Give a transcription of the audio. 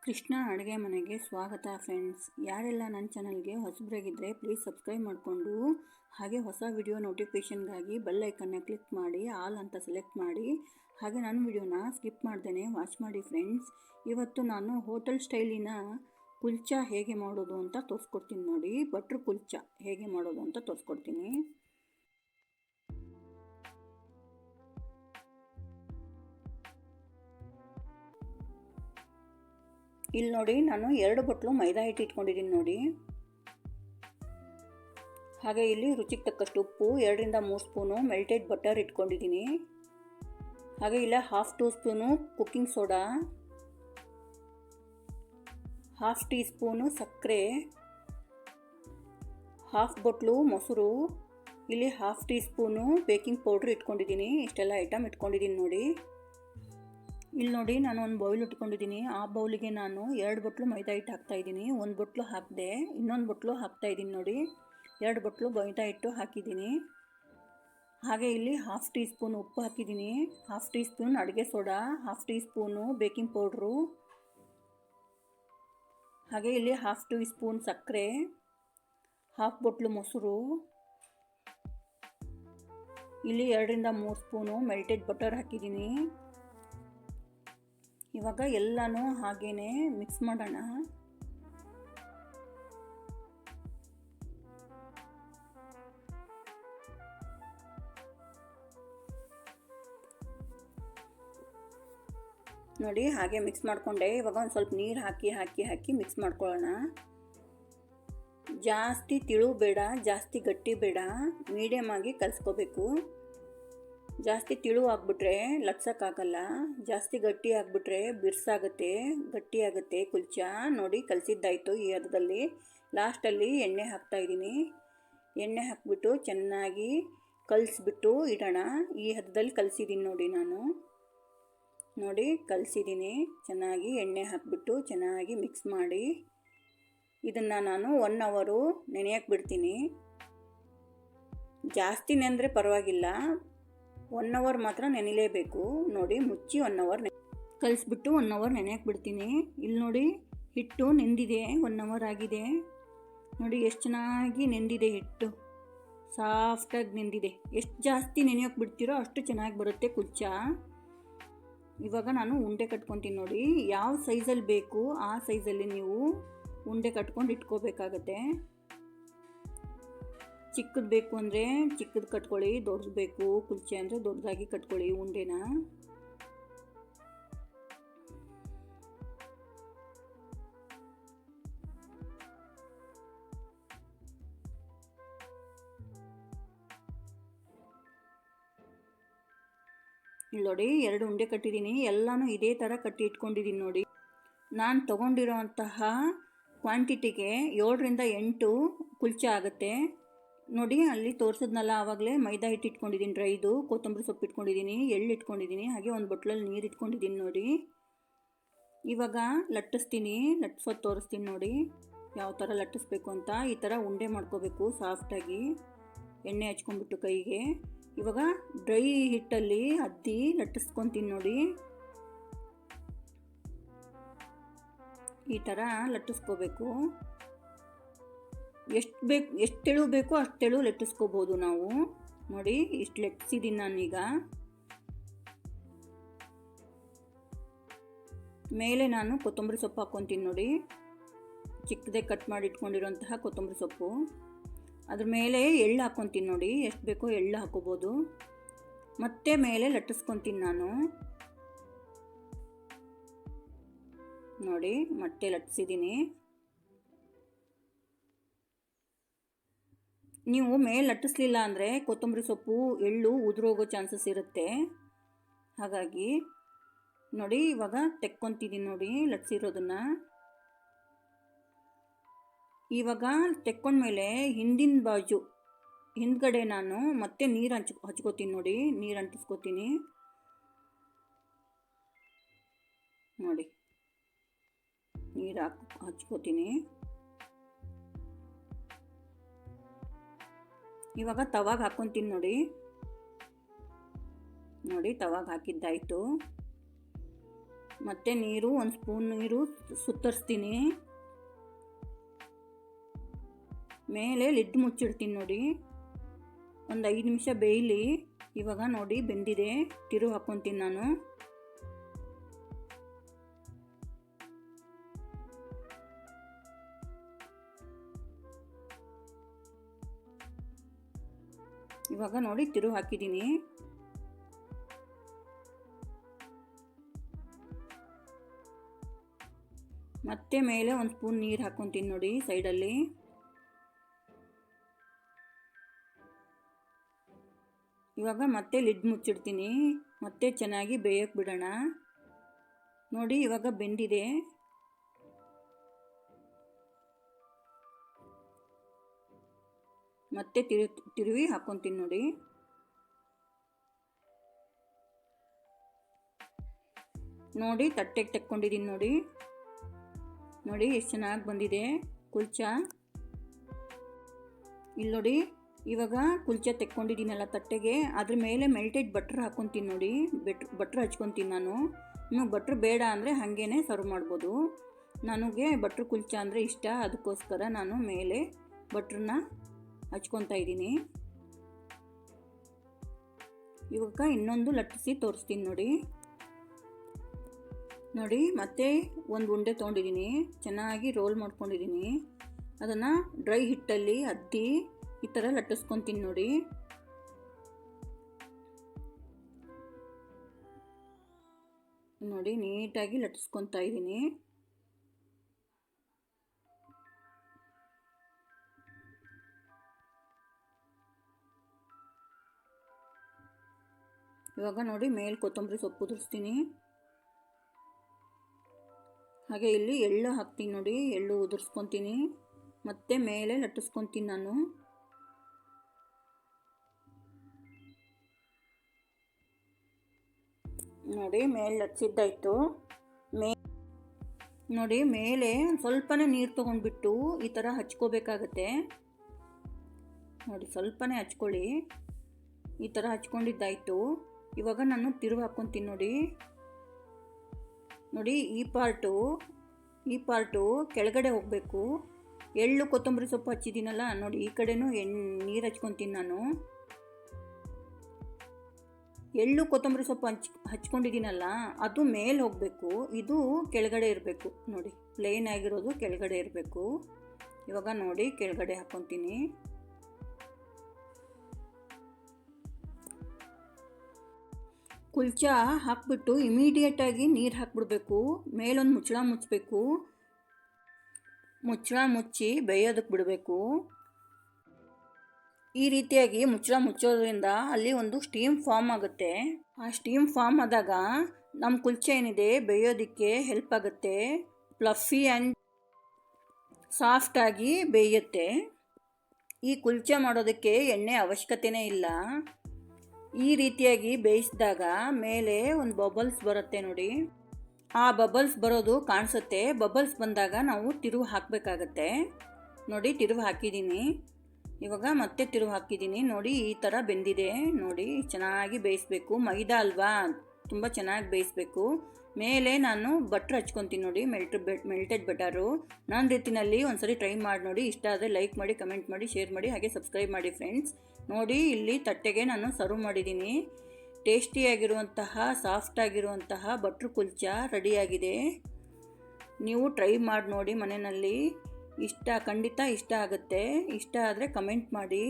ಕೃಷ್ಣ ಅಡುಗೆ ಮನೆಗೆ ಸ್ವಾಗತ ಫ್ರೆಂಡ್ಸ್. ಯಾರೆಲ್ಲ ನನ್ನ ಚಾನಲ್ಗೆ ಹೊಸಬರಾಗಿದ್ದರೆ ಪ್ಲೀಸ್ ಸಬ್ಸ್ಕ್ರೈಬ್ ಮಾಡಿಕೊಂಡು ಹಾಗೆ ಹೊಸ ವಿಡಿಯೋ ನೋಟಿಫಿಕೇಷನ್ಗಾಗಿ ಬೆಲ್ ಐಕನ್ನ ಕ್ಲಿಕ್ ಮಾಡಿ ಆಲ್ ಅಂತ ಸೆಲೆಕ್ಟ್ ಮಾಡಿ ಹಾಗೆ ನನ್ನ ವಿಡಿಯೋನ ಸ್ಕಿಪ್ ಮಾಡ್ದೇ ವಾಚ್ ಮಾಡಿ ಫ್ರೆಂಡ್ಸ್. ಇವತ್ತು ನಾನು ಹೋಟೆಲ್ ಸ್ಟೈಲಿನ ಕುಲ್ಚಾ ಹೇಗೆ ಮಾಡೋದು ಅಂತ ತೋರಿಸ್ಕೊಡ್ತೀನಿ ನೋಡಿ. ಬಟ್ರ್ ಕುಲ್ಚಾ ಹೇಗೆ ಮಾಡೋದು ಅಂತ ತೋರಿಸ್ಕೊಡ್ತೀನಿ. ಇಲ್ಲಿ ನೋಡಿ, ನಾನು 2 ಬಟ್ಲು ಮೈದಾ ಹಿಟ್ಟು ಇಟ್ಕೊಂಡಿದ್ದೀನಿ ನೋಡಿ. ಹಾಗೆ ಇಲ್ಲಿ ರುಚಿಗೆ ತಕ್ಕಷ್ಟು ಉಪ್ಪು, 2 ರಿಂದ 3 ಸ್ಪೂನು ಮೆಲ್ಟೆಡ್ ಬಟರ್ ಇಟ್ಕೊಂಡಿದ್ದೀನಿ. ಹಾಗೆ ಇಲ್ಲ 1/2 tea spoon cooking soda, 1/2 tea spoon ಸಕ್ಕರೆ, 1/2 ಬಟ್ಲು ಮೊಸರು, ಇಲ್ಲಿ 1/2 ಟೀ ಸ್ಪೂನು ಬೇಕಿಂಗ್ ಪೌಡ್ರ್ ಇಟ್ಕೊಂಡಿದ್ದೀನಿ. ಇಷ್ಟೆಲ್ಲ ಐಟಮ್ ಇಟ್ಕೊಂಡಿದ್ದೀನಿ ನೋಡಿ. ಇಲ್ಲಿ ನೋಡಿ, ನಾನು ಒಂದು ಬೌಲ್ ಇಟ್ಕೊಂಡಿದ್ದೀನಿ. ಆ ಬೌಲಿಗೆ ನಾನು 2 ಬಟ್ಲು ಮೈದಾ ಹಿಟ್ಟು ಹಾಕ್ತಾಯಿದ್ದೀನಿ. 1 ಬಟ್ಲು ಹಾಕಿದೆ, ಇನ್ನೊಂದು ಬಟ್ಲು ಹಾಕ್ತಾಯಿದ್ದೀನಿ ನೋಡಿ. 2 ಬಟ್ಲು ಮೈದಾ ಹಿಟ್ಟು ಹಾಕಿದ್ದೀನಿ. ಹಾಗೆ ಇಲ್ಲಿ 1/2 ಟೀ ಸ್ಪೂನ್ ಉಪ್ಪು ಹಾಕಿದ್ದೀನಿ, 1/2 ಟೀ ಸ್ಪೂನ್ ಅಡುಗೆ soda, 1/2 tea spoon baking powder, ಹಾಗೆ ಇಲ್ಲಿ 1/2 ಟೀ ಸ್ಪೂನ್ ಸಕ್ಕರೆ, 1/2 ಬಟ್ಲು ಮೊಸರು, ಇಲ್ಲಿ 2 ರಿಂದ 3 ಸ್ಪೂನು ಮೆಲ್ಟೆಡ್ ಬಟರ್ ಹಾಕಿದ್ದೀನಿ. ಇವಾಗ ಎಲ್ಲನೂ ಹಾಗೇನೆ ಮಿಕ್ಸ್ ಮಾಡೋಣ. ನೋಡಿ, ಹಾಗೆ ಮಿಕ್ಸ್ ಮಾಡಿಕೊಂಡೆ. ಇವಾಗ ಒಂದು ಸ್ವಲ್ಪ ನೀರು ಹಾಕಿ ಮಿಕ್ಸ್ ಮಾಡ್ಕೊಳ್ಳೋಣ. ಜಾಸ್ತಿ ತಿಳು ಬೇಡ, ಜಾಸ್ತಿ ಗಟ್ಟಿ ಬೇಡ, ಮೀಡಿಯಮ್ ಆಗಿ ಕಲಿಸ್ಕೋಬೇಕು. ಜಾಸ್ತಿ ತಿಳು ಆಗಿಬಿಟ್ರೆ ಲಟ್ಸೋಕ್ಕಾಗಲ್ಲ, ಜಾಸ್ತಿ ಗಟ್ಟಿ ಆಗಿಬಿಟ್ರೆ ಬಿರ್ಸಾಗುತ್ತೆ, ಗಟ್ಟಿಯಾಗುತ್ತೆ ಕುಲ್ಚಾ. ನೋಡಿ, ಕಲಸಿದ್ದಾಯಿತು. ಈ ಹದದಲ್ಲಿ ಲಾಸ್ಟಲ್ಲಿ ಎಣ್ಣೆ ಹಾಕ್ತಾಯಿದ್ದೀನಿ. ಎಣ್ಣೆ ಹಾಕಿಬಿಟ್ಟು ಚೆನ್ನಾಗಿ ಕಲಿಸ್ಬಿಟ್ಟು ಇಡೋಣ. ಈ ಹದದಲ್ಲಿ ಕಲಿಸಿದ್ದೀನಿ ನೋಡಿ. ನಾನು ನೋಡಿ ಕಲಿಸಿದ್ದೀನಿ ಚೆನ್ನಾಗಿ. ಎಣ್ಣೆ ಹಾಕಿಬಿಟ್ಟು ಚೆನ್ನಾಗಿ ಮಿಕ್ಸ್ ಮಾಡಿ ಇದನ್ನು ನಾನು 1 ಅವರು ನೆನೆಯಕ್ಕೆ ಬಿಡ್ತೀನಿ. ಜಾಸ್ತಿ ನೆಂದರೆ ಪರವಾಗಿಲ್ಲ, 1 ಅವರ್ ಮಾತ್ರ ನೆನೆಯಲೇಬೇಕು. ನೋಡಿ, ಮುಚ್ಚಿ 1 ಅವರ್ ಕಲಿಸ್ಬಿಟ್ಟು 1 ಅವರ್ ನೆನೆಯಕ್ಕೆ ಬಿಡ್ತೀನಿ. ಇಲ್ಲಿ ನೋಡಿ, ಹಿಟ್ಟು ನೆಂದಿದೆ, 1 ಅವರ್ ಆಗಿದೆ. ನೋಡಿ ಎಷ್ಟು ಚೆನ್ನಾಗಿ ನೆಂದಿದೆ ಹಿಟ್ಟು, ಸಾಫ್ಟಾಗಿ ನೆಂದಿದೆ. ಎಷ್ಟು ಜಾಸ್ತಿ ನೆನೆಯೋಕ್ಕೆ ಬಿಡ್ತೀರೋ ಅಷ್ಟು ಚೆನ್ನಾಗಿ ಬರುತ್ತೆ ಕುಲ್ಚಾ. ಇವಾಗ ನಾನು ಉಂಡೆ ಕಟ್ಕೊತೀನಿ ನೋಡಿ. ಯಾವ ಸೈಜಲ್ಲಿ ಬೇಕು ಆ ಸೈಜಲ್ಲಿ ನೀವು ಉಂಡೆ ಕಟ್ಕೊಂಡು ಇಟ್ಕೋಬೇಕಾಗತ್ತೆ. ಚಿಕ್ಕದು ಬೇಕು ಅಂದರೆ ಚಿಕ್ಕದು ಕಟ್ಕೊಳ್ಳಿ, ದೊಡ್ಡದು ಬೇಕು ಕುಲ್ಚೆ ಅಂದರೆ ದೊಡ್ಡದಾಗಿ ಕಟ್ಕೊಳ್ಳಿ ಉಂಡೆನ. ಇಲ್ಲಿ ನೋಡಿ, 2 ಉಂಡೆ ಕಟ್ಟಿದ್ದೀನಿ. ಎಲ್ಲನೂ ಇದೇ ಥರ ಕಟ್ಟಿ ಇಟ್ಕೊಂಡಿದ್ದೀನಿ ನೋಡಿ. ನಾನು ತೊಗೊಂಡಿರೋಂತಹ ಕ್ವಾಂಟಿಟಿಗೆ 7 ರಿಂದ 8 ಕುಲ್ಚಾ ಆಗುತ್ತೆ ನೋಡಿ. ಅಲ್ಲಿ ತೋರಿಸಿದ್ನಲ್ಲ ಆವಾಗಲೇ ಮೈದಾ ಹಿಟ್ಟು ಇಟ್ಕೊಂಡಿದ್ದೀನಿ, ಡ್ರೈದು ಕೊತ್ತಂಬರಿ ಸೊಪ್ಪು ಇಟ್ಕೊಂಡಿದ್ದೀನಿ, ಎಳ್ಳು ಇಟ್ಕೊಂಡಿದ್ದೀನಿ, ಹಾಗೆ ಒಂದು ಬಟ್ಲಲ್ಲಿ ನೀರು ಇಟ್ಕೊಂಡಿದ್ದೀನಿ ನೋಡಿ. ಇವಾಗ ಲಟ್ಟಿಸೋದು ತೋರಿಸ್ತೀನಿ ನೋಡಿ ಯಾವ ಥರ ಲಟ್ಟಿಸ್ಬೇಕು ಅಂತ. ಈ ಥರ ಉಂಡೆ ಮಾಡ್ಕೋಬೇಕು ಸಾಫ್ಟಾಗಿ, ಎಣ್ಣೆ ಹಚ್ಕೊಂಡ್ಬಿಟ್ಟು ಕೈಗೆ. ಇವಾಗ ಡ್ರೈ ಹಿಟ್ಟಲ್ಲಿ ಅದ್ದಿ ಲಟ್ಟಿಸ್ಕೊತೀನಿ ನೋಡಿ. ಈ ಥರ ಲಟ್ಟಿಸ್ಕೋಬೇಕು. ಎಷ್ಟು ತೆಳು ಬೇಕೋ ಅಷ್ಟು ತೆಳು ಲಟ್ಟಿಸ್ಕೋಬೋದು ನಾವು. ನೋಡಿ, ಇಷ್ಟು ಲಟ್ಟಿಸಿದ್ದೀನಿ ನಾನೀಗ. ಮೇಲೆ ನಾನು ಕೊತ್ತಂಬರಿ ಸೊಪ್ಪು ಹಾಕ್ಕೊತೀನಿ ನೋಡಿ. ಚಿಕ್ಕದೇ ಕಟ್ ಮಾಡಿ ಇಟ್ಕೊಂಡಿರೋಂತಹ ಕೊತ್ತಂಬರಿ ಸೊಪ್ಪು. ಅದ್ರ ಮೇಲೆ ಎಳ್ಳು ಹಾಕ್ಕೊತೀನಿ ನೋಡಿ. ಎಷ್ಟು ಬೇಕೋ ಎಳ್ಳು ಹಾಕೋಬೋದು. ಮತ್ತೆ ಮೇಲೆ ಲಟ್ಟಿಸ್ಕೊತೀನಿ ನಾನು ನೋಡಿ. ಮತ್ತೆ ಲಟ್ಟಿಸಿದ್ದೀನಿ. ನೀವು ಮೇಲೆ ಲಟ್ಟಿಸ್ಲಿಲ್ಲ ಅಂದರೆ ಕೊತ್ತಂಬರಿ ಸೊಪ್ಪು ಎಳ್ಳು ಉದುರೋಗೋ ಚಾನ್ಸಸ್ ಇರುತ್ತೆ. ಹಾಗಾಗಿ ನೋಡಿ, ಇವಾಗ ತೆಕ್ಕೊತಿದ್ದೀನಿ ನೋಡಿ ಲಟ್ಟಿಸಿರೋದನ್ನು. ಇವಾಗ ತೆಕ್ಕೊಂಡ್ಮೇಲೆ ಹಿಂದ್ಗಡೆ ನಾನು ಮತ್ತೆ ನೀರು ಹಚ್ಕೋತೀನಿ ನೋಡಿ. ನೀರು ಅಂಟಿಸ್ಕೋತೀನಿ ನೋಡಿ. ನೀರು ಹಚ್ಕೋತೀನಿ. ಇವಾಗ ತವಾಗ ಹಾಕ್ಕೊತೀನಿ ನೋಡಿ. ನೋಡಿ ತವಾಗ ಹಾಕಿದ್ದಾಯಿತು. ಮತ್ತು ನೀರು, 1 ಸ್ಪೂನ್ ನೀರು ಸುತ್ತರಿಸ್ತೀನಿ. ಮೇಲೆ ಲಿಡ್ ಮುಚ್ಚಿಡ್ತೀನಿ ನೋಡಿ. ಒಂದು 5 ನಿಮಿಷ ಬೇಯಲಿ. ಇವಾಗ ನೋಡಿ ಬೆಂದಿದೆ. ತಿರುವು ಹಾಕ್ಕೊತೀನಿ ನಾನು. ಇವಾಗ ನೋಡಿ ತಿರುವು ಹಾಕಿದ್ದೀನಿ. ಮತ್ತೆ ಮೇಲೆ 1 ಸ್ಪೂನ್ ನೀರು ಹಾಕ್ಕೊತೀನಿ ನೋಡಿ ಸೈಡಲ್ಲಿ. ಇವಾಗ ಮತ್ತೆ ಲಿಡ್ ಮುಚ್ಚಿಡ್ತೀನಿ. ಮತ್ತೆ ಚೆನ್ನಾಗಿ ಬೇಯಕ್ಕೆ ಬಿಡೋಣ. ನೋಡಿ ಇವಾಗ ಬೆಂದಿದೆ. ಮತ್ತೆ ತಿರುವಿ ಹಾಕ್ಕೊತೀನಿ ನೋಡಿ. ನೋಡಿ ತಟ್ಟೆಗೆ ತೆಕ್ಕೊಂಡಿದ್ದೀನಿ ನೋಡಿ. ನೋಡಿ ಎಷ್ಟು ಚೆನ್ನಾಗಿ ಬಂದಿದೆ ಕುಲ್ಚಾ. ಇಲ್ಲಿ ನೋಡಿ ಇವಾಗ ಕುಲ್ಚಾ ತೆಕ್ಕೊಂಡಿದ್ದೀನಲ್ಲ ತಟ್ಟೆಗೆ, ಅದ್ರ ಮೇಲೆ ಮೆಲ್ಟೆಡ್ ಬಟ್ರ್ ಹಾಕ್ಕೊತೀನಿ ನೋಡಿ. ಬಟ್ರ್ ಹಚ್ಕೊತೀನಿ ನಾನು. ನಿಮಗೆ ಬಟ್ರ್ ಬೇಡ ಅಂದರೆ ಹಾಗೇ ಸರ್ವ್ ಮಾಡ್ಬೋದು. ನನಗೆ ಬಟ್ರ್ ಕುಲ್ಚಾ ಅಂದರೆ ಇಷ್ಟ, ಅದಕ್ಕೋಸ್ಕರ ನಾನು ಮೇಲೆ ಬಟ್ರನ್ನ ಹಚ್ಕೊತಾ ಇದ್ದೀನಿ. ಇವಾಗ ಇನ್ನೊಂದು ಲಟ್ಟಿಸಿ ತೋರಿಸ್ತೀನಿ ನೋಡಿ. ನೋಡಿ ಮತ್ತೆ ಒಂದು ಉಂಡೆ ತೊಗೊಂಡಿದ್ದೀನಿ, ಚೆನ್ನಾಗಿ ರೋಲ್ ಮಾಡ್ಕೊಂಡಿದ್ದೀನಿ. ಅದನ್ನು ಡ್ರೈ ಹಿಟ್ಟಲ್ಲಿ ಅದ್ದಿ ಈ ಥರ ಲಟ್ಟಿಸ್ಕೊತೀನಿ ನೋಡಿ. ನೋಡಿ ನೀಟಾಗಿ ಲಟ್ಟಿಸ್ಕೊತಾ ಇದ್ದೀನಿ. ಇವಾಗ ನೋಡಿ ಮೇಲೆ ಕೊತ್ತಂಬರಿ ಸೊಪ್ಪು ಉದುರಿಸ್ತೀನಿ. ಹಾಗೆ ಇಲ್ಲಿ ಎಳ್ಳು ಹಾಕ್ತೀನಿ ನೋಡಿ. ಎಳ್ಳು ಉದುರಿಸ್ಕೊತೀನಿ. ಮತ್ತೆ ಮೇಲೆ ಲಟ್ಟಿಸ್ಕೊತೀನಿ ನಾನು. ನೋಡಿ ಮೇಲೆ ಲಟ್ಟಿಸಿದ್ದಾಯಿತು. ನೋಡಿ ಮೇಲೆ ಸ್ವಲ್ಪನೇ ನೀರು ತೊಗೊಂಡ್ಬಿಟ್ಟು ಈ ಥರ ಹಚ್ಕೋಬೇಕಾಗತ್ತೆ. ನೋಡಿ ಸ್ವಲ್ಪನೇ ಹಚ್ಕೊಳ್ಳಿ. ಈ ಥರ ಹಚ್ಕೊಂಡಿದ್ದಾಯಿತು. ಇವಾಗ ನಾನು ತಿರುವು ಹಾಕ್ಕೊತೀನಿ ನೋಡಿ. ನೋಡಿ ಈ ಪಾರ್ಟು ಕೆಳಗಡೆ ಹೋಗಬೇಕು. ಎಳ್ಳು ಕೊತ್ತಂಬರಿ ಸೊಪ್ಪು ಹಚ್ಚಿದ್ದೀನಲ್ಲ ನೋಡಿ, ಈ ಕಡೆನೂ ನೀರು ಹಚ್ಕೊತೀನಿ ನಾನು. ಎಳ್ಳು ಕೊತ್ತಂಬರಿ ಸೊಪ್ಪು ಹಚ್ಕೊಂಡಿದ್ದೀನಲ್ಲ ಅದು ಮೇಲೆ ಹೋಗಬೇಕು, ಇದು ಕೆಳಗಡೆ ಇರಬೇಕು. ನೋಡಿ ಪ್ಲೇನ್ ಆಗಿರೋದು ಕೆಳಗಡೆ ಇರಬೇಕು. ಇವಾಗ ನೋಡಿ ಕೆಳಗಡೆ ಹಾಕ್ಕೊತೀನಿ. ಕುಲ್ಚಾ ಹಾಕ್ಬಿಟ್ಟು ಇಮಿಡಿಯೇಟಾಗಿ ನೀರು ಹಾಕ್ಬಿಡ್ಬೇಕು. ಮೇಲೊಂದು ಮುಚ್ಚಳ ಮುಚ್ಚಬೇಕು. ಮುಚ್ಚಳ ಮುಚ್ಚಿ ಬೇಯೋದಕ್ಕೆ ಬಿಡಬೇಕು. ಈ ರೀತಿಯಾಗಿ ಮುಚ್ಚಳ ಮುಚ್ಚೋದ್ರಿಂದ ಅಲ್ಲಿ ಒಂದು ಸ್ಟೀಮ್ ಫಾರ್ಮ್ ಆಗುತ್ತೆ. ಆ ಸ್ಟೀಮ್ ಫಾರ್ಮ್ ಆದಾಗ ನಮ್ಮ ಕುಲ್ಚಾ ಏನಿದೆ ಬೇಯೋದಕ್ಕೆ ಹೆಲ್ಪ್ ಆಗುತ್ತೆ. ಫ್ಲಫಿ ಆ್ಯಂಡ್ ಸಾಫ್ಟಾಗಿ ಬೇಯುತ್ತೆ. ಈ ಕುಲ್ಚಾ ಮಾಡೋದಕ್ಕೆ ಎಣ್ಣೆ ಅವಶ್ಯಕತೆಯೇ ಇಲ್ಲ. ಈ ರೀತಿಯಾಗಿ ಬೇಯಿಸಿದಾಗ ಮೇಲೆ ಒಂದು ಬಬಲ್ಸ್ ಬರುತ್ತೆ ನೋಡಿ. ಆ ಬಬಲ್ಸ್ ಬರೋದು ಕಾಣಿಸುತ್ತೆ. ಬಬಲ್ಸ್ ಬಂದಾಗ ನಾವು ತಿರುವು ಹಾಕಬೇಕಾಗತ್ತೆ. ನೋಡಿ ತಿರುವು ಹಾಕಿದ್ದೀನಿ. ಇವಾಗ ಮತ್ತೆ ತಿರುವು ಹಾಕಿದ್ದೀನಿ. ನೋಡಿ ಈ ಥರ ಬೆಂದಿದೆ. ನೋಡಿ ಚೆನ್ನಾಗಿ ಬೇಯಿಸಬೇಕು. ಮೈದಾ ಅಲ್ವಾ, ತುಂಬ ಚೆನ್ನಾಗಿ ಬೇಯಿಸಬೇಕು. ಮೇಲೆ ನಾನು ಬಟ್ರ್ ಹಚ್ಕೊತೀನಿ ನೋಡಿ, ಮೆಲ್ಟೆಡ್ ಬಟರು. ನನ್ನ ರೀತಿಯಲ್ಲಿ ಒಂದ್ಸರಿ ಟ್ರೈ ಮಾಡಿ ನೋಡಿ. ಇಷ್ಟ ಆದರೆ ಲೈಕ್ ಮಾಡಿ, ಕಮೆಂಟ್ ಮಾಡಿ, ಶೇರ್ ಮಾಡಿ, ಹಾಗೆ ಸಬ್ಸ್ಕ್ರೈಬ್ ಮಾಡಿ ಫ್ರೆಂಡ್ಸ್. ನೋಡಿ ಇಲ್ಲಿ ತಟ್ಟೆಗೆ ನಾನು ಸರ್ವ್ ಮಾಡಿದ್ದೀನಿ. ಟೇಸ್ಟಿಯಾಗಿರುವಂತಹ ಸಾಫ್ಟಾಗಿರುವಂತಹ ಬಟ್ರ್ ಕುಲ್ಚಾ ರೆಡಿಯಾಗಿದೆ. ನೀವು ಟ್ರೈ ಮಾಡಿ ನೋಡಿ ಮನೆಯಲ್ಲಿ. ಖಂಡಿತ ಇಷ್ಟ ಆಗುತ್ತೆ. ಇಷ್ಟ ಆದರೆ ಕಮೆಂಟ್ ಮಾಡಿ.